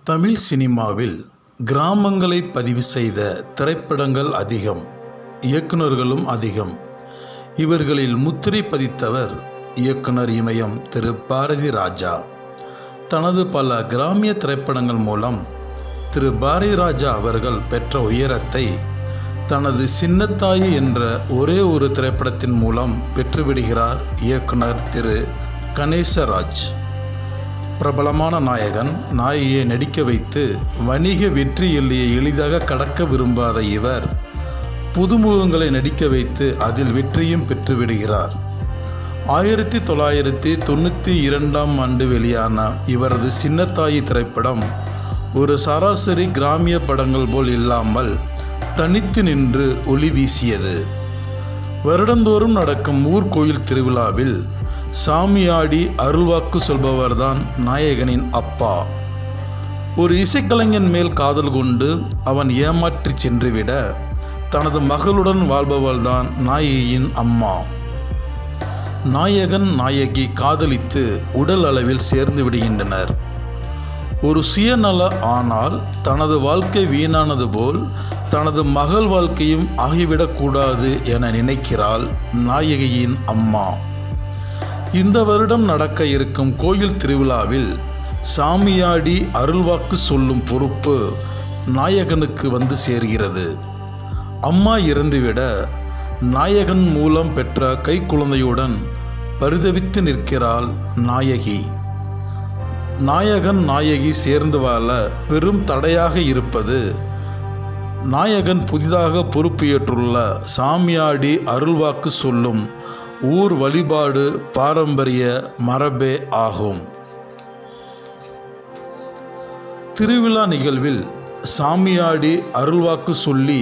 தமிழ் சினிமாவில் கிராமங்களை பதிவு செய்த திரைப்படங்கள் அதிகம், இயக்குநர்களும் அதிகம். இவர்களில் முத்திரை பதித்தவர் இயக்குனர் இமயம் திரு பாரதி ராஜா. தனது பல கிராமிய திரைப்படங்கள் மூலம் திரு பாரதி ராஜா அவர்கள் பெற்ற உயரத்தை தனது சின்னத்தாயி என்ற ஒரே ஒரு திரைப்படத்தின் மூலம் பெற்றுவிடுகிறார் இயக்குனர் திரு கணேசராஜ். பிரபலமான நாயகன் நாயகியை நடிக்க வைத்து வணிக வெற்றி எல்லையை எளிதாக கடக்க விரும்பாத இவர் புதுமுகங்களை நடிக்க வைத்து அதில் வெற்றியும் பெற்றுவிடுகிறார். 1992 ஆண்டு வெளியான இவரது சின்னத்தாயி திரைப்படம் ஒரு சராசரி கிராமிய படங்கள் போல் இல்லாமல் தனித்து நின்று ஒளி வீசியது. வருடந்தோறும் நடக்கும் ஊர்கோயில் திருவிழாவில் சாமியாடி அருள்வாக்கு சொல்பவர்தான் நாயகனின் அப்பா. ஒரு இசைக்கலைஞன் மேல் காதல் கொண்டு அவன் ஏமாற்றி சென்றுவிட தனது மகளுடன் வாழ்பவள்தான் நாயகியின் அம்மா. நாயகன் நாயகி காதலித்து உடல் அளவில் சேர்ந்து விடுகின்றனர். ஒரு சுயநல ஆனால் தனது வாழ்க்கை வீணானது போல் தனது மகள் வாழ்க்கையும் ஆகிவிடக்கூடாது என நினைக்கிறாள் நாயகியின் அம்மா. இந்த வருடம் நடக்க இருக்கும் கோயில் திருவிழாவில் சாமியாடி அருள்வாக்கு சொல்லும் பொறுப்பு நாயகனுக்கு வந்து சேர்கிறது. அம்மா இறந்துவிட நாயகன் மூலம் பெற்ற கைக்குழந்தையுடன் பரிதவித்து நிற்கிறாள் நாயகி. நாயகன் நாயகி சேர்ந்து வாழ பெரும் தடையாக இருப்பது நாயகன் புதிதாக பொறுப்பேற்றுள்ள சாமியாடி அருள்வாக்கு சொல்லும் ஊர் வழிபாடு பாரம்பரிய மரபே ஆகும். திருவிழா நிகழ்வில் சாமியாடி அருள்வாக்கு சொல்லி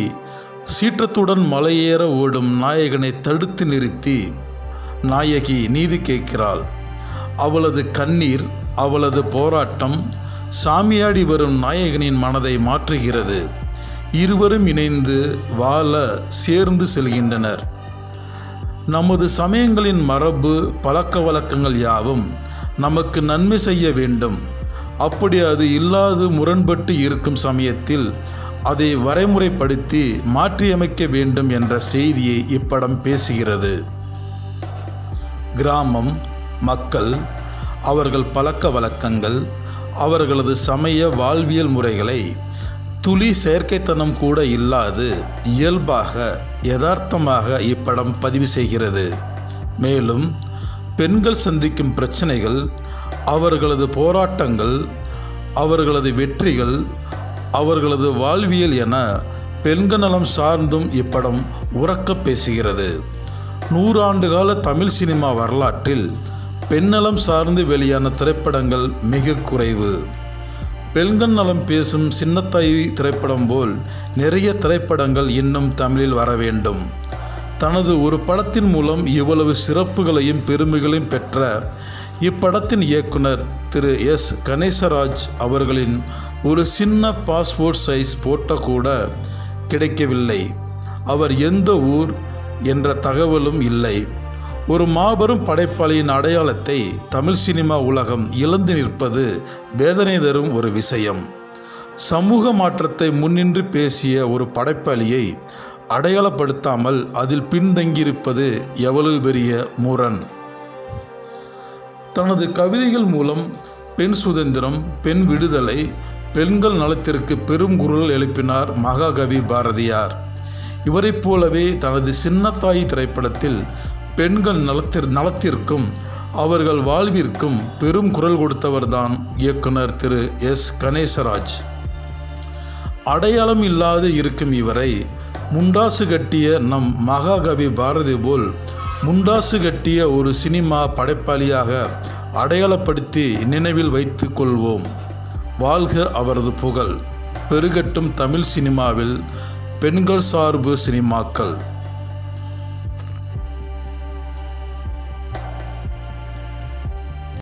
சீற்றத்துடன் மலையேற ஓடும் நாயகனை தடுத்து நிறுத்தி நாயகி நீதி கேட்கிறாள். அவளது கண்ணீர், அவளது போராட்டம் சாமியாடி வரும் நாயகனின் மனதை மாற்றுகிறது. இருவரும் இணைந்து வாழ சேர்ந்து செல்கின்றனர். நமது சமயங்களின் மரபு பழக்க வழக்கங்கள் யாவும் நமக்கு நன்மை செய்ய வேண்டும். அப்படி அது இல்லாது முரண்பட்டு இருக்கும் சமயத்தில் அதை வரைமுறைப்படுத்தி மாற்றியமைக்க வேண்டும் என்ற செய்தியை இப்படம் பேசுகிறது. கிராமம் மக்கள், அவர்கள் பழக்க வழக்கங்கள், அவர்களது சமய வாழ்வியல் முறைகளை துளி செயற்கைத்தனம் கூட இல்லாது இயல்பாக யதார்த்தமாக இப்படம் பதிவு செய்கிறது. மேலும் பெண்கள் சந்திக்கும் பிரச்சனைகள், அவர்களது போராட்டங்கள், அவர்களது வெற்றிகள், அவர்களது வாழ்வியல் என பெண்கள் நலம் சார்ந்தும் இப்படம் உரக்க பேசுகிறது. 100 ஆண்டுகால தமிழ் சினிமா வரலாற்றில் பெண்ணலம் சார்ந்து வெளியான திரைப்படங்கள் மிக குறைவு. பெண்கள் நலம் பேசும் சின்னத்தாயி திரைப்படம் போல் நிறைய திரைப்படங்கள் இன்னும் தமிழில் வர வேண்டும். தனது ஒரு படத்தின் மூலம் இவ்வளவு சிறப்புகளையும் பெருமைகளையும் பெற்ற இப்படத்தின் இயக்குனர் திரு எஸ் கணேசராஜ் அவர்களின் ஒரு சின்ன பாஸ்போர்ட் சைஸ் போட்டோ கூட கிடைக்கவில்லை. அவர் எந்த ஊர் என்ற தகவலும் இல்லை. ஒரு மாபெரும் படைப்பாளியின் அடையாளத்தை தமிழ் சினிமா உலகம் இழந்து நிற்பது வேதனை தரும் ஒரு விஷயம். சமூக மாற்றத்தை முன்னின்று பேசிய ஒரு படைப்பாளியை அடையாளப்படுத்தாமல் அதில் பின்தங்கியிருப்பது எவ்வளவு பெரிய முரண். தனது கவிதைகள் மூலம் பெண் சுதந்திரம், பெண் விடுதலை, பெண்கள் நலத்திற்கு பெரும் குரல் எழுப்பினார் மகாகவி பாரதியார். இவரைப் போலவே தனது சின்னத்தாயி திரைப்படத்தில் பெண்கள் நலத்திற்கும் அவர்கள் வாழ்விற்கும் பெரும் குரல் கொடுத்தவர்தான் இயக்குனர் திரு எஸ் கணேசராஜ். அடையாளம் இல்லாது இருக்கும் இவரை முண்டாசு கட்டிய நம் மகாகவி பாரதி போல் முண்டாசு கட்டிய ஒரு சினிமா படைப்பாளியாக அடையாளப்படுத்தி நினைவில் வைத்து கொள்வோம். வாழ்க அவரது புகழ், பெருகட்டும் தமிழ் சினிமாவில் பெண்கள் சார்பு சினிமாக்கள்.